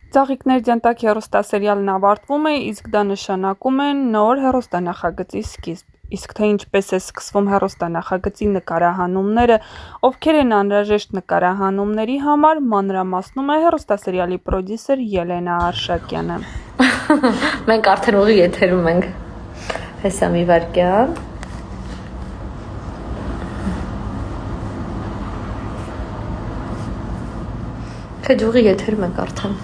Ծաղիկներ Ջանտակ հեռուստասերիալն ավարտվում է, իսկ դա նշանակում է նոր հեռուստանախագծի սկիզբ։ Իսկ թե ինչպես է սկսվում հեռուստանախագծի նկարահանումները, ովքեր են անհրաժեշտ նկարահանումների համար, մանրամասնում է հեռուստասերիալի պրոդյուսեր Ելենա Արշակյանը։ Մենք արդեն ուղիղ եթերում ենք։ Հեսա մի վարքյան։ Քեջ ուղիղ եթերում ենք արդեն։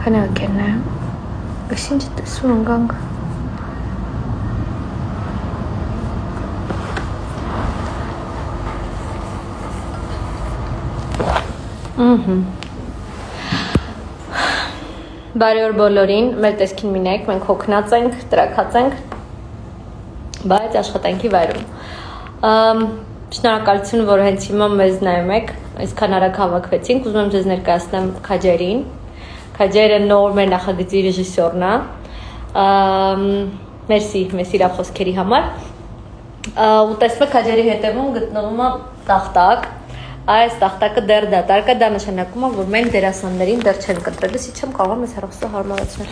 Քանյակն է։ Ինչ տեսում ընկանք։ Բարի օր բոլորին, մեր տեսքին մինեք, մենք հոգնած ենք, տրաքած ենք, բայց աշխատանքի վայրում։ Շնորհակալություն, որ հենց հիմա մեզ նայում եք, այսքան արագ հավաքվեցինք, ուզում եմ ձեզ ներկայացնեմ Քաջերին։ Քաջերը նոր մեր նախագծի ռեժիսորն է։ Մերսի, մեր սիրախոսքերի համար։ Ու տեսնեք Քաջերի հետևում գտնվում է տախտակ։ Այս տախտակը դեռ դատարկ է, դա նշանակում է, որ մենք դերասաններին դեռ չեն կտրել, ես չեմ կարող ես հեռախոսը հարմարացնել։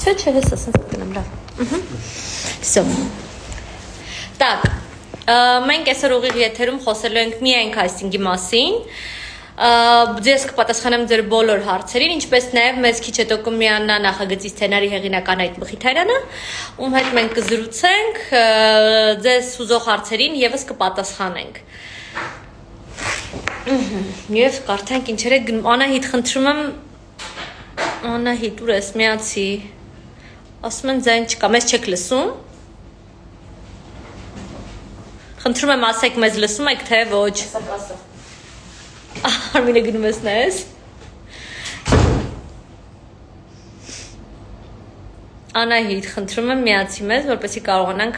Չէ, հեսա, սենց կտնեմ, լավ։ Սո։ Так, մենք այսօր ուղիղ եթերում խոսելու ենք միայն քաստինգի մասին։ Ձեզ կպատասխանեմ ձեր բոլոր հարցերին, ինչպես նաև մեզ քիչ հետո կմիանա նախագծի սցենարի հեղինական այդ Մխիթարյանը, ում հետ մենք կզրուցենք, ձեզ հուզող հարցերին եւս կպատասխանենք։ Եվ կարդանք ինչեր է Անահիտ, խնդրում եմ Անահիտ, ուր ես միացի, ասում են ձայն չկա, մեզ չեք լսում, խնդրում եմ ասեք մեզ լսում եք, թե ոչ, Արմինը գնում ես նայես, Անահիտ, խնդրում եմ միացի մեզ, որպեսզի կարողանանք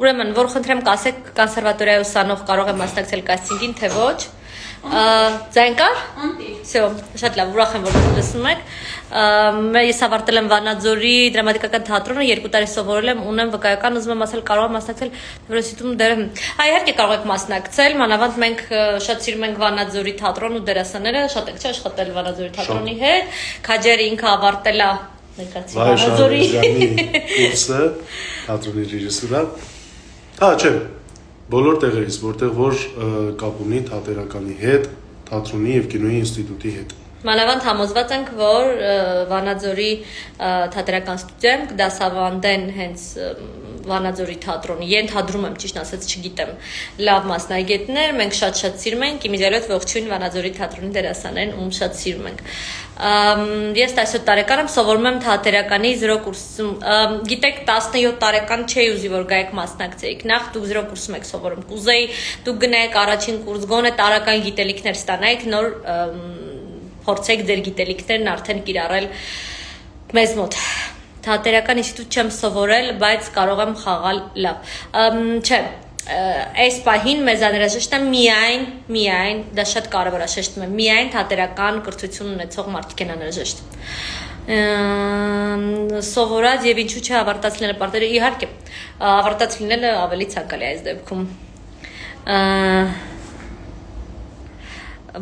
Ուրեմն, որ խնդրեմ կասեք կոնսերվատորիայի ուսանող կարող է մասնակցել կաստինգին, թե ոչ։ Ձայն կար։ Всё, շատ լավ, ուրախ եմ, որ լսում եք։ Ես ավարտել եմ Վանաձորի դրամատիկական թատրոնը, 2 տարի սովորել եմ, ունեմ վկայական, ուզում եմ ասել, կարող եմ մասնակցել դերասանությունում դեր։ Իհարկե կարող եք մասնակցել, մանավանդ մենք շատ սիրում ենք Վանաձորի թատրոն ու դերասանները, շատ ենք աշխատել Վանաձորի թատրոնի հետ։ Քաջերը ինքը ավարտել է Վանաձորի կուրսը, թատրոնի ռեժիսուրա։ Չէ, բոլոր տեղերից, որտեղ որ կապ ունի թատերականի հետ, թատրոնի եւ կինոյի ինստիտուտի հետ։ Մանավանդ համոզված ենք, որ Վանաձորի թատերական ստուդիայում կդասավանդեն հենց Վանաձորի թատրոնի, ենթադրում եմ, ճիշտ ասած չգիտեմ, լավ մասնագետներ, մենք շատ սիրում ենք, իմիջիայլոց ողջույն Վանաձորի թատրոնի դերասաններին, ում շատ սիրում ենք։ Ես 17 տարեկան եմ, սովորում եմ թատերականի 0 կուրսում, գիտեք 17 տարեկան չէի ուզի, որ գայեք մասնակցեիք, նախ դուք 0 կուրսում եք սովորում, կուզեի դուք գնայիք առաջին կուրս, գոնե տարական գիտելիքներ ստանայիք, նոր փորձեք ձեր գիտելիքներն արդեն կիրառել մեզ մոտ։ Թատերական ինստիտուտ չեմ սովորել, բայց կարող եմ խաղալ լավ։ Չէ, այս պահին մեզ անհրաժեշտ է միայն, դա շատ կարևոր է, շեշտում եմ, միայն թատերական կրթություն ունեցող մարդիկ են անհրաժեշտ։ Սովորած եւ ինչու՞ չէ ավարտած լինել պարտերը, իհարկե, ավարտած լինելը ավելի ցանկալի է այս դեպքում։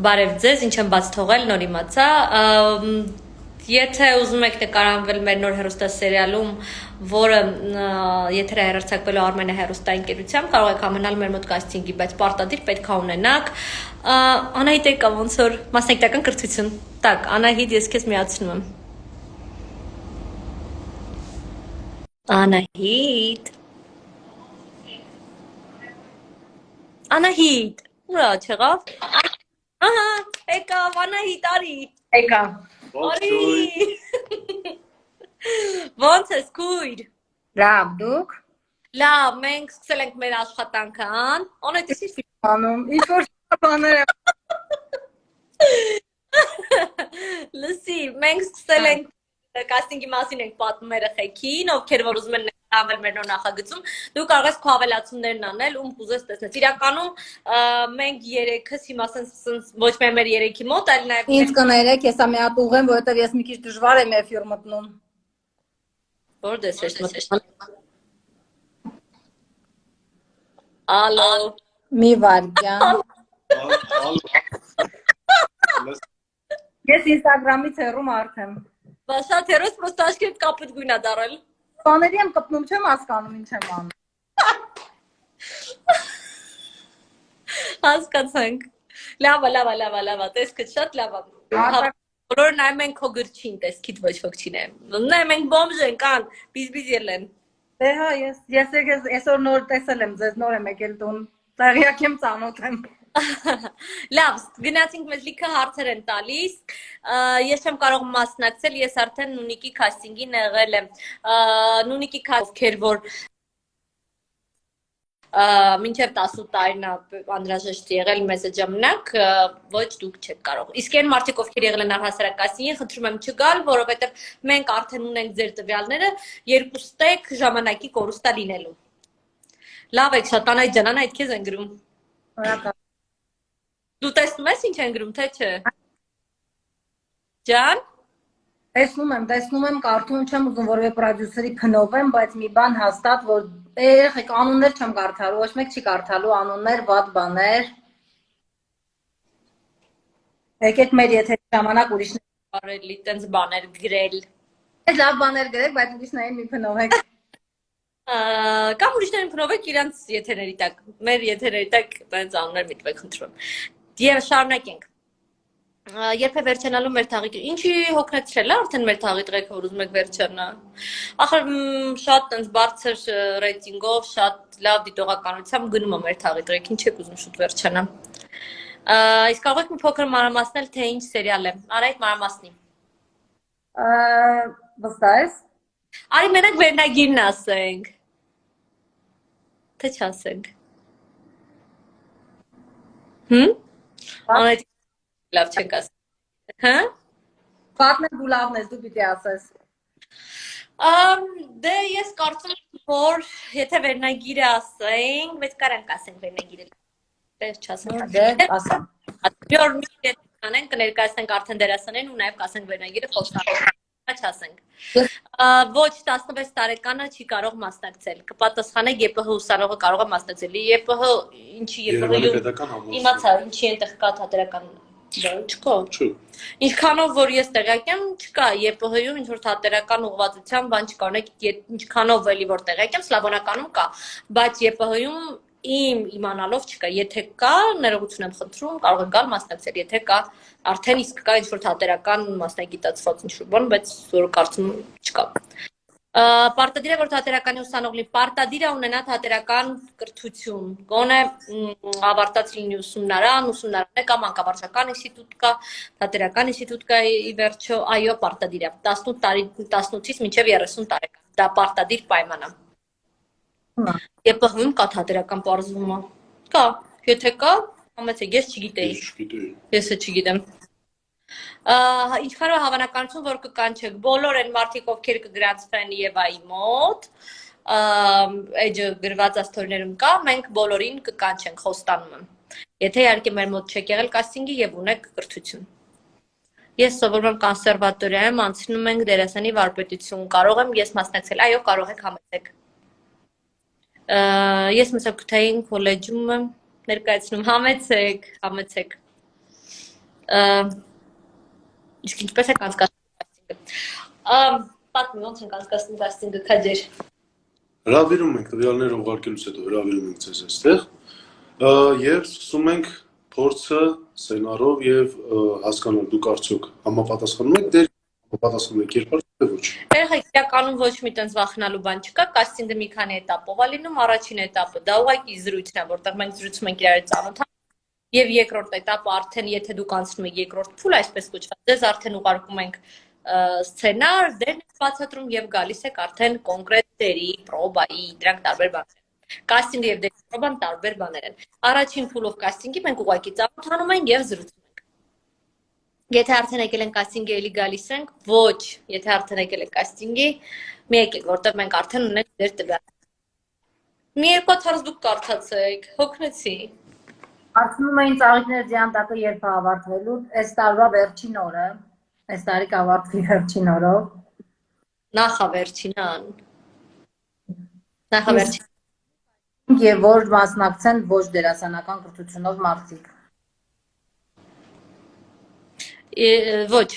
Բարև ձեզ, ինչ եմ բաց թողել, նոր իմացա, եթե ուզում եք նկարահանվել մեր նոր հեռուստասերիալում, որը եթեր է հեռարձակվելու Armenia հեռուստաընկերությամբ, կարող եք համենալ մեր մոտ կաստինգի, բայց պարտադիր պետք է ունենաք Անահիտ եկա ոնց որ մասնագիտական կրթություն։ Так, Անահիտ, ես քեզ միացնում եմ։ Անահիտ։ Անահիտ, ուրա չեղավ։ Ահա, եկավ Անահիտ, արի։ Եկա։ Արի։ Ոնց ես քույր։ Լավ, դուք։ Լավ, մենք սկսել ենք մեր աշխատանքը, ան։ Անահիտ, ես ինչ անում, ինչ որ բաներ եմ։ Լսի, մենք սկսել ենք կաստինգի մասին ենք պատմում երեխեքին, ովքեր որ ուզում են ներկայանալ մեր նոր նախագծում, դու կարող ես քո ավելացումներն անել, ում կուզես տեսնել։ Իրականում մենք երեքս հիմա սենց ոչ միայն մեր երեքի մոտ, այլ նաև Ինձ կներեք, ես ամի հատ ուղեմ, որովհետև ես մի քիչ դժվար եմ էֆիր մտնում։ Որ դες ես մտնում։ Ալո։ մի վարքյան։ Ես Instagram-ից հեռու մարդ եմ։ Բա շատ հերոս պրոստո աշկերտ կապույտ գույնա դարել։ Բաների եմ կպնում, չեմ հասկանում ինչ եմ անում։ Հասկացանք։ Լավ, տեսքը շատ լավ է։ Բոլորը նայում են քո գրչին, տեսքիդ ոչ ոք չի նայում։ Նայում ենք բոմժ են, կան, բիզբիզ ելեն։ Դե հա, ես այսօր նոր տեսել եմ, ձեզ նոր եմ եկել տուն։ Տեղյակ եմ, ծանոթ եմ։ Լավ, գնացինք մեզ լիքը հարցեր են տալիս, ես չեմ կարող մասնակցել, ես արդեն Նունիկի քաստինգին եղել եմ, Նունիկի ովքեր որ մինչև 18 տարին անհրաժեշտ եղել մեզ այդ ժամանակ, ոչ դուք չեք կարող։ Իսկ այն մարդիկ ովքեր եղել են առհասարակ կաստինգին, խնդրում եմ չգալ, որովհետև մենք արդեն ունենք ձեր տվյալները, 2 ստեկ ժամանակի կորուստա լինելու։ Լավ եք, շատ անայ ջան, այդ քեզ են գրում։ Դու տեսնում ես ինչ են գրում, թե չէ։ Ջան։ Տեսնում եմ, կարդում չեմ ուզում որևէ պրոդյուսերի փնովեմ, բայց մի բան հաստատ, որ երեխեք անուններ չեմ կարդալու, ոչ մեկ չի կարդալու անուններ, վատ բաներ։ Եկեք մեր եթերի ժամանակ ուրիշներ Բարելի, տենց բաներ գրել։ Այդ լավ բաներ գրեք, բայց ուրիշներին մի փնովեք։ Կամ ուրիշներին փնովեք իրանց եթերների տակ։ Մեր եթերների տակ տենց անուններ միտվեք, խնդրում եմ։ Եվ շարունակենք։ Երբ է վերջանալու մեր թաղի, ինչի հոգնեցրել է արդեն մեր թաղի տղեկ, որ ուզում եք վերջանա։ Ախր շատ տենց բարձր ռեյտինգով, շատ լավ դիտողականությամբ գնում է մեր թաղի տղեկ, ինչ եք ուզում շուտ վերջանա։ Իսկ կարող եք մի փոքր մանրամասնել, թե ինչ սերիալ է։ Արա այդ մանրամասնի։ Վստահ ես։ Արի մենակ վերնագիրն ասենք։ Թե չասենք։ Անայդ լավ չենք ասել։ Հա? Պատմեմ դու լավն ես, դու պիտի ասես։ Դե ես կարծում եմ, որ եթե վերնագիրը ասենք, բայց կարանք ասենք վերնագիրը։ Դες չասենք։ Դե, ասա։ Յոր մի անենք կներկայացնենք արդեն դերասաններին ու նաև կասենք վերնագիրը խոստանում չասենք։ Ոչ 16 տարեկանը չի կարող մասնակցել։ Կպատասխանեք ԵՊՀ ուսանողը կարող է մասնակցել։ ԵՊՀ ինչի ԵՊՀ-ում իմացա, ինչի այնտեղ կա թատերական չկա։ Ինչքանով որ ես տեղյակ եմ, չկա ԵՊՀ-ում ինչ որ թատերական ուղղվածության բան չկա, օրինակ ինչքանով էլի որ տեղյակ եմ, սլավոնականում կա, բայց ԵՊՀ-ում իմ իմանալով չկա, եթե կա, ներողություն եմ խնդրում, կարող եք գալ մասնակցել, եթե կա, արդեն իսկ կա ինչ որ թատերական մասնագիտացված ինչ որ բան, բայց որ կարծում չկա։ Պարտադիր է որ թատերականի ուսանողի պարտադիր է ունենա թատերական կրթություն, գոնե ավարտած լինի ուսումնարանը կամ մանկավարժական ինստիտուտ կա, թատերական ինստիտուտ կա ի վերջո, այո, պարտադիր է 18-ից մինչև 30 տարեկան, դա պարտադիր պայման է։ ԵՊՀ-ում կա թատերական պարզվում է, կա, եթե կա, համեցեք, ես չգիտեի, ես չգիտեմ։ Ինչքանով հավանականություն, որ կկանչեք բոլոր այն մարդիկ, ովքեր կգրանցվեն Եվայի մոտ, էջը գրված աստորներում կա, մենք բոլորին կկանչենք, խոստանում եմ։ Եթե իհարկե մեր մոտ չեք եղել կաստինգի եւ ունեք կրթություն։ Ես սովորում եմ կոնսերվատորիայում, անցնում ենք դերասանի վարպետություն, կարող եմ ես մասնակցել, այո, կարող եք համեցեք։ Ես մսակութային քոլեջում եմ ներկայացնում, համեցեք։ Իսկ ինչպես է կանցկացնում կաստինգը։ Պատմի ոնց են կանցկացնում կաստինգը քաջեր։ Հրավիրում ենք տվյալները ուղարկելուց հետո հրավիրում ենք ձեզ այստեղ եւ սկսում ենք փորձը սցենարով եւ հասկանալ դուք արդյոք համապատասխանում եք դեր համապատասխանում եք երբար թե ոչ։ Երեք իրականում ոչ մի տենց վախենալու բան չկա, կաստինգը մի քանի էտապով է լինում, առաջին էտապը դա ուղղակի զրույցն է, որտեղ մենք զրուցում ենք իրար ծանոթ Եվ երկրորդ էտապը արդեն եթե դուք անցնում եք երկրորդ փուլ, այսպես կոչված, ձեզ արդեն ուղարկում ենք սցենար, դերն բացատրում եւ գալիս եք արդեն կոնկրետ դերի, պրոբայի, դրանք տարբեր բաներ են։ Կաստինգը եւ դերի պրոբան տարբեր բաներ են։ Առաջին փուլով կաստինգի մենք ուղղակի ծանոթանում ենք եւ զրուցում ենք։ Եթե արդեն եկել են կաստինգի, էլի գալիս ենք, ոչ, եթե արդեն եկել եք կաստինգի, մի եկեք, որտեղ մենք արդեն ունենք դեր տվյալ։ Մի երկու հարց դուք կարդացեք, հոգնեցի։ Հարցնում էին ծաղիկներ ձիանտակը երբ է ավարտվելու, այս տարվա վերջին օրը, այս տարի կավարտվի վերջին օրով։ Նախավերջինան։ Նախավերջին։ Եվ որ մասնակցեն ոչ դերասանական կրթությունով մարդիկ։ Ոչ,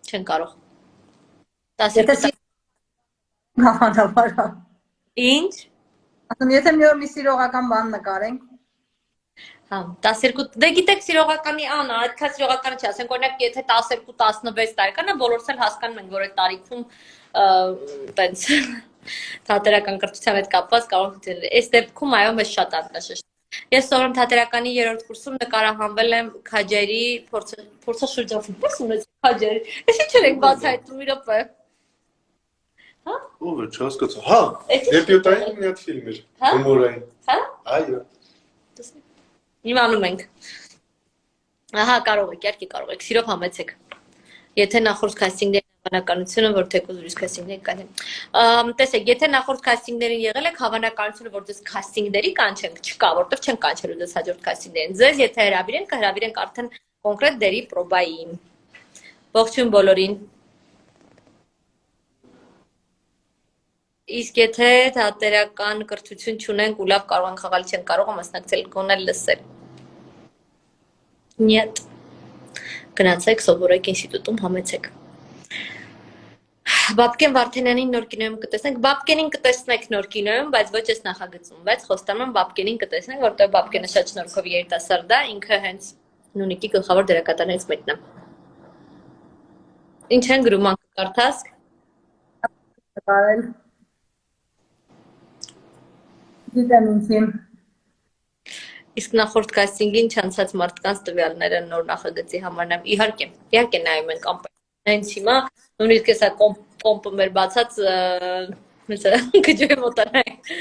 չեն կարող։ Եթե 12 սիրո հավանաբար։ Ինչ։ Ասում եթե մի օր մի սիրողական բան նկարենք։ Հա, 12 դե գիտեք սիրողականի Անա, այդքան սիրողականը չի, ասենք օրինակ եթե 12-16 տարեկան է, բոլորս էլ հասկանում ենք, որ այդ տարիքում տենց թատերական կրթության հետ կապված կարող է լինել։ Այս դեպքում այո, մեզ շատ անհրաժեշտ։ Ես սովորում թատերականի 3-րդ կուրսում նկարահանվել եմ քաջերի փորձաշրջանում, պես ունեցի քաջերի։ Ես ինչ ենք բացահայտում մի րոպե։ Հա։ Ով է, չհասկացա։ Հա, դեպյուտային մի հատ ֆիլմ էր, Հա? հումորային։ Հա։ Այո։ Իմանում ենք։ Ահա, կարող եք, իհարկե կարող եք, սիրով համեցեք։ Եթե նախորդ քաստինգների հավանականությունը, որ թեկուզ ուրիշ քաստինգներ կան։ Տեսեք, եթե նախորդ քաստինգներին եղել եք, հավանականությունը, որ դες քաստինգների կանչենք, չկա, որտեղ չեն կանչելու դες հաջորդ քաստինգներին։ Ձեզ եթե հրավիրեն, կհրավիրենք արդեն կոնկրետ դերի պրոբայի։ Ողջույն բոլորին։ Իսկ եթե թատերական կրթություն չունենք ու լավ կարող ենք խաղալ, չեն կարող մասնակցել, գոնե լսել։ Нет։ Գնացեք, սովորեք ինստիտուտում, համեցեք։ Բաբկեն Վարդենյանին նոր կինոյում կտեսնենք, Բաբկենին կտեսնեք նոր կինոյում, բայց ոչ այս նախագծում, բայց խոստանում եմ Բաբկենին կտեսնենք, որտեղ Բաբկենը շատ շնորհքով երիտասարդ է, ինքը հենց Նունիկի գլխավոր դերակատարներից մեկն է։ Ինչ են գրում անկարդաս։ Նկարել։ Գիտեմ ինչի։ Իսկ նախորդ կաստինգին չանցած մարդկանց տվյալները նոր նախագծի համար նայում։ Իհարկե նայում ենք ամպերն։ Հենց հիմա նույնիսկ էսա կոմպը մեր բացած քջոյի մոտանայք։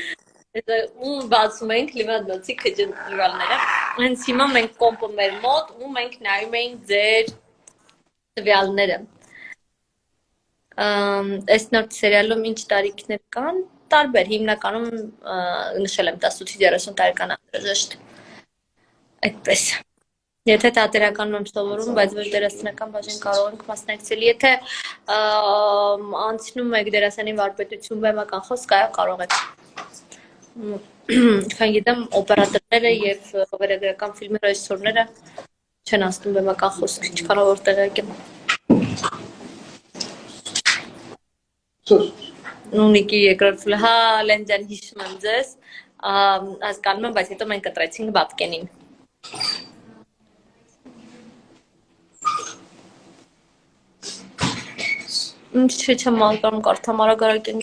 Էսա ու բացում ենք լիմադնոցի քջնվալները։ Հենց հիմա մենք կոմպը մեր մոտ ու մենք նայում ենք ձեր տվյալները։ Այս նոր սերիալում ինչ տարիքներ կան, տարբեր, հիմնականում նշել եմ 18-ից 30 տարեկան անհրաժեշտ։ Այդպես։ Եթե թատերականում եմ սովորում, բայց ոչ դերասանական բաժին կարող ենք մասնակցել։ Եթե անցնում եք դերասանի վարպետություն բեմական խոսք, այո, կարող եք։ Քան գիտեմ, օպերատորները եւ վերագրական ֆիլմի ռեժիսորները չեն ասում բեմական խոսք, ինչքան որ տեղյակ եմ։ Նունիկի երկրորդ ֆիլմը, հա, Լենջան հիշում եմ ձեզ, հասկանում եմ, բայց հետո մենք կտրեցինք Բաբկենին։ Ինչ չեմ անկարում կարդամ արագ ենք։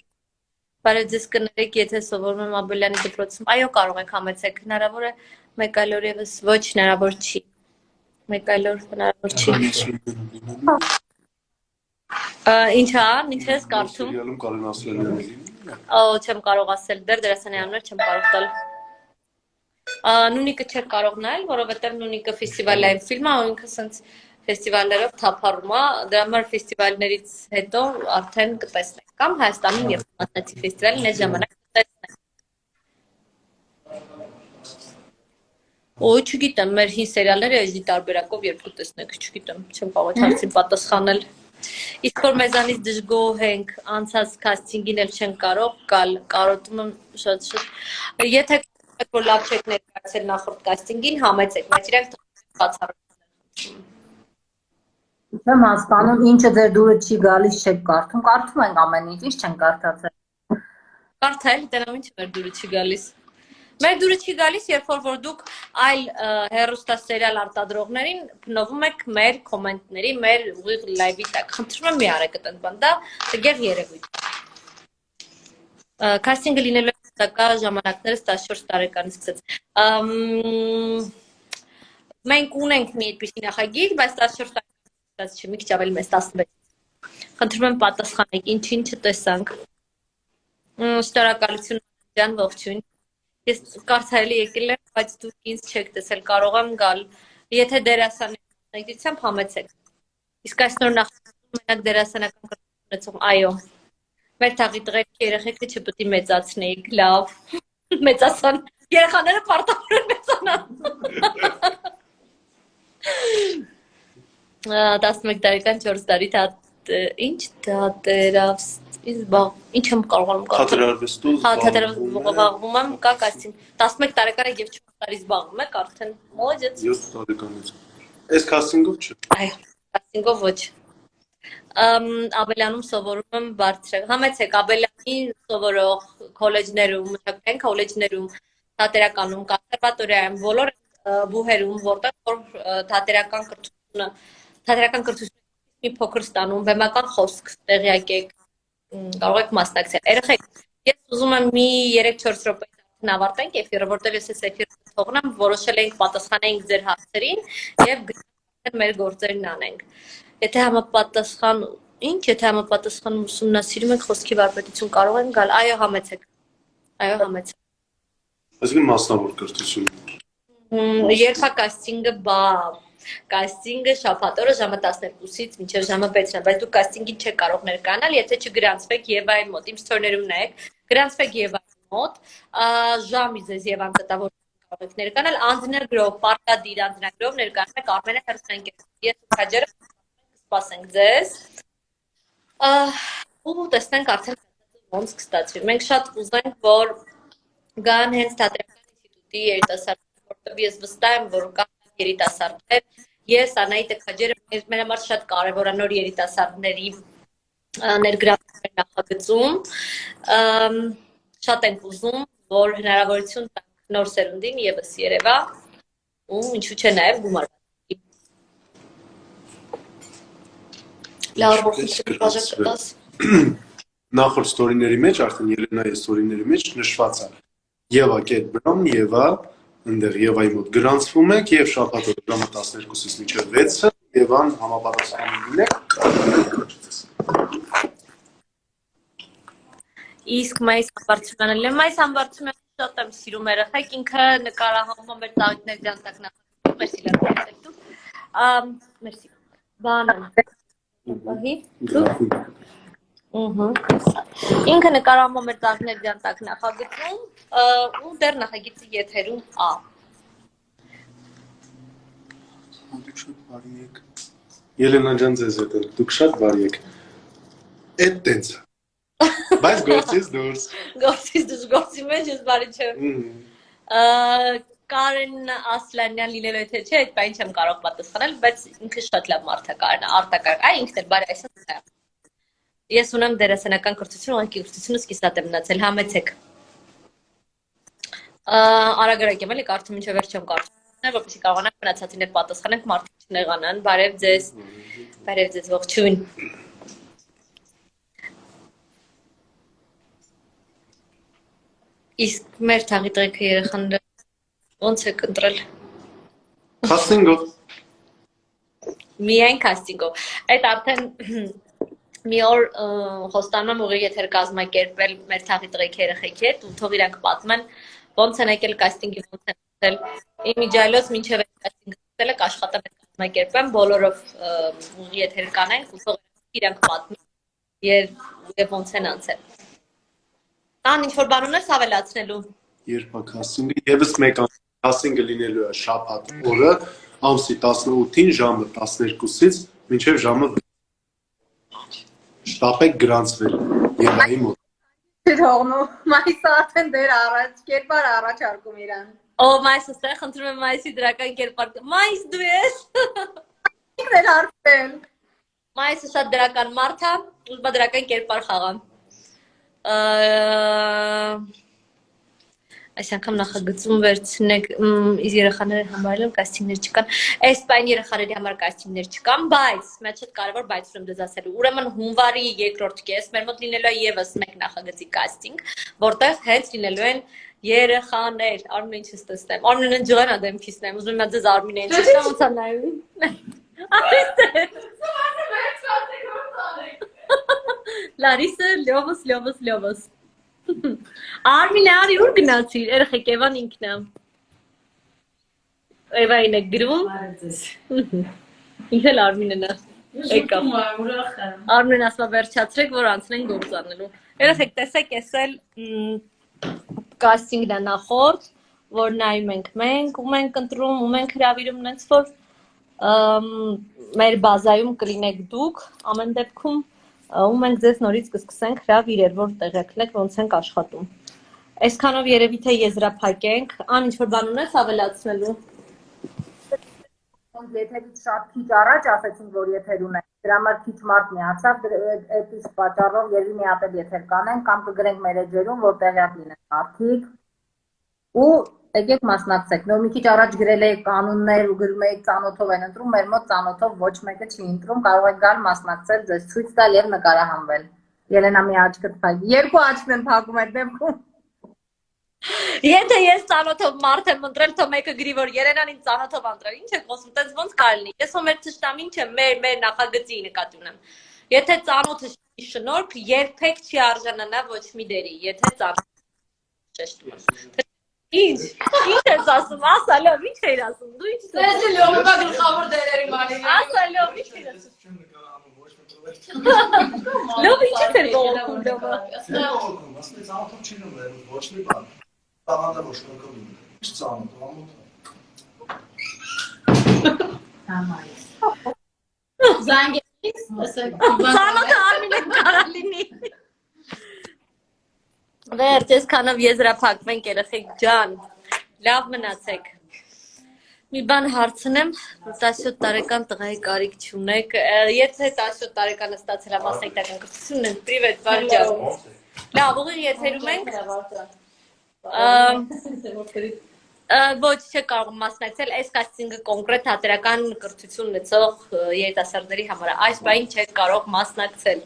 Բարև ձեզ կներեք, եթե սովորում եմ Աբելյանի դպրոցում։ Այո, կարող եք համեցեք, հնարավոր է մեկ այլ օր եւս ոչ հնարավոր չի։ Մեկ այլ օր հնարավոր չի։ Ինչ ես կարդում։ Սերիալում Կարեն Ասլանյանը լինի։ Չեմ կարող ասել, դեռ դերասանի անուններ չեմ կարող տալ։ Նունիկը չէր կարող նայել, որովհետև Նունիկը ֆեստիվալային ֆիլմ է, ու ինքը սենց ֆեստիվալներով թափառում է, դրա համար ֆեստիվալներից հետո արդեն կտեսնենք, կամ Հայաստանում երբ մասնակցի ֆեստիվալին այս ժամանակ կտեսնենք։ Չգիտեմ, մեր հին սերիալները էջի տարբերակով երբ կտեսնենք, չգիտեմ, չեմ կարող այդ հարցին պատասխանել։ Իսկ որ մեզանից դժգոհ ենք, անցած քաստինգին էլ չեն կարող գալ, կարոտում եմ շատ։ Եթե որ լավ չեք ներկայացել նախորդ կաստինգին, համեցեք, բայց իրանք բացառություն։ Չեմ հասկանում, ինչը ձեր դուրը չի գալիս, չեք կարդում, կարդում ենք ամեն ինչ չեն կարդացել։ Կարդալ, դրանով ինչ մեր դուրը չի գալիս։ Մեր դուրը չի գալիս, երբ որ դուք այլ հեռուստասերիալ արտադրողներին փնովում եք մեր կոմենտների, մեր ուղիղ լայվի տակ։ Խնդրում եմ մի արեք այդ բան, դա տգեղ երևույթ։ Քաստինգը լինելու է տակա ժամանակներս 14 տարեկանից սկսեց։ Մենք ունենք մի այդպիսի նախագիծ, բայց 14 տարեկանից չի, մի քիչ ավելի մեծ 16։ Խնդրում եմ պատասխանեք, ինչին չտեսանք։ Շնորհակալություն, ջան, ողջույն։ Ես կարծայելի եկել եմ, բայց դուք ինձ չեք տեսել, կարող եմ գալ։ Եթե դերասանի մասնակցությամբ համեցեք։ Իսկ այս նոր նախագծում մենակ դերասանական կրթություն ունեցող, այո։ Մեր թաղի տղերքի երեխեքը չպետք է մեծացնեիք, լավ։ Մեծացան, երեխաները պարտավոր են մեծանան։ 11 տարեկան 4 տարի Ինչ ինչ եմ կարողանում կարծել։ Թատերարվեստով Հա, զբաղվում է, թատերախաղում եմ, կա կաստինգ։ 11 տարեկան է եւ 4 տարի զբաղվում եք արդեն։ Մոջեց։ 7 տարեկանից։ Այս կաստինգով չէ։ Այո, կաստինգով ոչ։ Աբելյանում սովորում եմ բարձր։ Համեցեք Աբելյանի սովորող քոլեջներում, մշակութային քոլեջներում, թատերականում, կոնսերվատորիայում, բոլոր բուհերում, որտեղ որ թատերական կրթությունը մի փոքր ստանում, բեմական խոսք տեղյակ եք, կարող եք մասնակցել։ Երեխեք, ես ուզում եմ մի 3-4 րոպե ավարտենք էֆիրը, որտեղ ես այս էֆիրը թողնեմ, որոշել ենք պատասխանենք ձեր հարցերին եւ մեր գործերն անենք։ Եթե համապատասխան, եթե համապատասխան ուսումնասիրում եք խոսքի վարպետություն կարող են գալ, այո, համեցեք։ Այո, համեցեք։ Այսինքն մասնավոր կրթություն։ Երբ է կաստինգը կաստինգը շաբաթօրը ժամը 12-ից մինչև ժամը 6-ն է, բայց դուք կաստինգին չեք կարող ներկայանալ, եթե չգրանցվեք Եվայի մոտ, իմ ստորներում նայեք, գրանցվեք Եվայի մոտ, ժամի ձեզ Եվան տա, որ կարող եք ներկանալ, անձնագրով, պարտադիր անձնագրով ներկայանում եք Արմենը Հերսանկեր։ Ես ու Քաջերը կսպասենք ձեզ։ Ու տեսնենք արդեն ոնց կստացվի։ Մենք շատ կուզենք, որ գան հենց թատերական ինստիտուտի երիտասարդներ, որտեղ ես վստահ եմ, որ կան երիտասարդներ։ Ես Անահիտը Քաջերը մեր համար շատ կարևոր է նոր երիտասարդների ներգրավման նախագծում։ Շատ ենք ուզում, որ հնարավորություն տանք նոր սերունդին եւս երևա ու ինչու՞ չէ նաեւ գումար։ Լավ, ողջույն։ Նախորդ ստորիների մեջ, արդեն Ելենայի ստորիների մեջ նշված է Եվա.Բրոմ, Եվա, ընդեղ Եվայի մոտ գրանցվում եք եւ շաբաթօրը ժամը 12-ից մինչեւ 6-ը Եվան համապատասխանում եք։ Իսկ Մայիս Համբարձումյանն էլ Մայիս Համբարձումյանը շատ եմ սիրում երեխեք, ինքը նկարահանվում մեր ծաղիկներ ջանտակ նախագծում, մերսի լավ դուք։ Մերսի։ Բանը։ Բահի։ Ինքը նկարահանվում մեր ծաղիկներ ջանտակ նախագծում, ու դեռ նախագիծի եթերում ա։ Դուք շատ բարի եք։ Ելենա ջան, ձեզ հետ եմ։ Դուք շատ բարի եք։ Էդ տենց է։ Բայց գործից դուրս։ Գործից դուրս, գործի մեջ ես բարի չեմ։ Կարեն Ասլանյան լինելու եթե չէ, այդ բան չեմ կարող պատասխանել, բայց ինքը շատ լավ մարդ է Կարենը, արտակարգ։ Այ ինքն էլ բարի այսպես է։ Ես ունեմ դերասանական կրթություն, ուղղակի կրթությունս կիսատ եմ մնացել, համեցեք։ Արագ եմ էլի կարդում, ինչը վերջ չեմ կարդում, որպեսզի կարողանանք մնացածին էլ պատասխանենք, մարդիկ չնեղանան, բարև ձեզ, ողջույն։ Իսկ մեր թաղի երեխաները ոնց եք ընտրել։ Կաստինգով։ Միայն կաստինգով։ Այդ արդեն մի օր խոստանում եմ ուղիղ եթեր կազմակերպել մեր թաղի երեխեքի հետ ու թող իրանք պատմեն ոնց են եկել կաստինգի, ոնց են ընտրել։ Իմիջիայլոց մինչև այդ կաստինգը ընտրել եք աշխատեմ կազմակերպեմ, բոլորով ուղիղ եթեր կանենք ու թող իրանք պատմեն եւ ոնց են անցել։ Ան ինչ որ բան ունես ավելացնելու։ Երբ է կաստինգը, եւս մեկ կաստինգը լինելու է շաբաթ օրը, ամսի 18-ին ժամը 12-ից մինչև ժամը 6։ Շտապեք գրանցվել Եվայի մոտ։ Թողնում, մայիսը արդեն դեր առաջ, կերպար առաջարկում իրան։ Ո մայիսը ստեղ խնդրում եմ մայիսի դրական կերպար։ Մայիս դու ես։ Ինքն էլ արդեն։ Մայիսը շատ դրական մարդ է, ուզում է դրական կերպար խաղան։ Այս անգամ նախագծում վերցնեք իր երեխաների համար էլ կաստինգներ չկան։ Այս բան երեխաների համար կաստինգներ չկան, բայց մեծ շատ կարևոր բայց ուզում դες ասելու։ Ուրեմն հունվարի երկրորդ կես մեր մոտ լինելու է եւս մեկ նախագծի կաստինգ, որտեղ հենց լինելու են երեխաներ։ Արմինը ինչ ստեմ։ Արմինը ջղանա դեմքից նայում, ուզում եմ ձեզ Արմինը ինչ ստեմ, ոնց է նայում։ Լարիսը, լյովս։ Արմինը արի ուր գնացիր, երեխեք Եվան ինքն է։ Եվային է գրում։ Ինքն էլ Արմինն է։ Եկավ։ Արմինն ասում է վերջացրեք, որ անցնենք գործանելու։ Երեխեք տեսեք, էս էլ կաստինգն է նախորդ, որ նայում ենք մենք, ում ենք ընտրում, ում ենք հրավիրում, նենց որ մեր բազայում կլինեք դուք ամեն դեպքում ու մենք ձեզ նորից կսկսենք հրավիրել որ տեղեքնեք ոնց ենք աշխատում այսքանով երևի թե եզրափակենք ան ինչ որ բան ունես ավելացնելու Եթերից շատ քիչ առաջ ասեցինք, որ եթեր ունենք, դրա համար քիչ մարդ միացավ, այդ իսկ պատճառով երևի մի հատ էլ եթեր կանենք կամ կգրենք մեր էջերում, որ տեղյակ լինեն մարդիկ ու եկեք մասնակցեք։ Նոր մի քիչ առաջ գրել եք կանոններ ու գրում եք ծանոթով են ընտրում, մեր մոտ ծանոթով ոչ մեկը չի ընտրում, կարող եք գալ մասնակցել, ձեզ ցույց տալ եւ նկարահանվել։ Ելենա մի աչքդ փակ։ Երկու աչքն են փակում այդ դեպքում։ Եթե ես ծանոթով մարդ եմ ընտրել, թող մեկը գրի, որ Երենան ինձ ծանոթով ընտրել, ինչ եք խոսում, տենց ոնց կարելի։ Ես հո մեր ճշտամին չեմ, մեր նախագծի նկատի ունեմ։ Եթե ծանոթը չի շնորհք, երբեք չի արժանանա ոչ մի դերի, եթե ծանոթ ճշտում եմ։ Ինչ ես ասում, ասա լավ, ինչ էիր ասում, դու ինչ ես։ Ես լյովը գլխավոր դերերի մանի։ Ասա լավ, ինչ էիր ասում։ Լավ, ինչ էր ողոքում լավը։ Ասես ծանոթով չի լինում, ոչ մի բան։ Տաղանդը ոչ կողմ լինի։ Ինչ ծանոթ, ամոթ։ Համայս։ Զանգերից, ասեք, Ծանոթը Արմինեն կարա լինի։ Վերջ, այսքանով եզրափակվենք երեխեք ջան, լավ մնացեք։ Մի բան հարցնեմ, 17 տարեկան տղայի կարիք չունեք, եթե 17 տարեկանը ստացել եմ մասնագիտական կրթություն ենք, պրիվետ, բարի ջան։ Լավ, ուղիղ եթերում ենք։ Ոչ չեք կարող մասնակցել, այս կաստինգը կոնկրետ հատերական կրթություն ունեցող երիտասարդների համար, այս բային չեք կարող մասնակցել։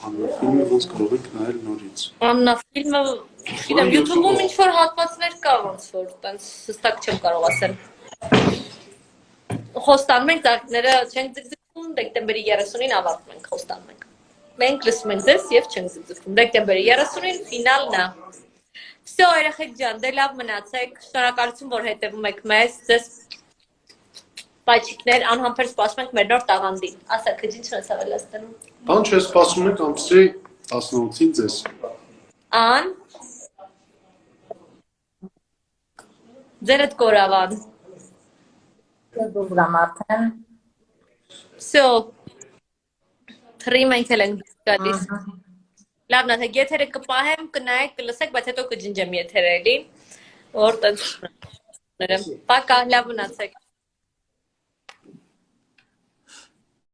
Աննա ֆիլմը ոնց կարող եք նայել նորից։ Աննա ֆիլմը, գիտեմ, YouTube-ում ինչ որ հատվածներ կա ոնց որ, տենց հստակ չեմ կարող ասել։ Խոստանում ենք ծաղիկները չենք ձգձգում, դեկտեմբերի 30-ին ավարտում ենք, խոստանում ենք։ Մենք լսում ենք ձեզ եւ չենք ձգձգում։ Դեկտեմբերի 30-ին ֆինալն է։ Всё, երեխեք ջան, դե լավ մնացեք։ Շնորհակալություն, որ հետևում եք մեզ։ Ձեզ պաչիկներ անհամբեր սպասում ենք մեր նոր տաղանդին։ Ասա, քիչ ինչ ես ավելացնելու։ Բան չէ, սպասում ենք ամսի 18-ին ձեզ։ Ան ձերդ կորավան։ Դուրգամ արդեն։ Всё։ Թրի մենք էլ ենք գալիս։ Լավ նաթեք, եթերը կպահեմ, կնայեք, կլսեք, բայց հետո կջնջեմ եթերը էլի, որ տենց Պակա, լավ մնացեք։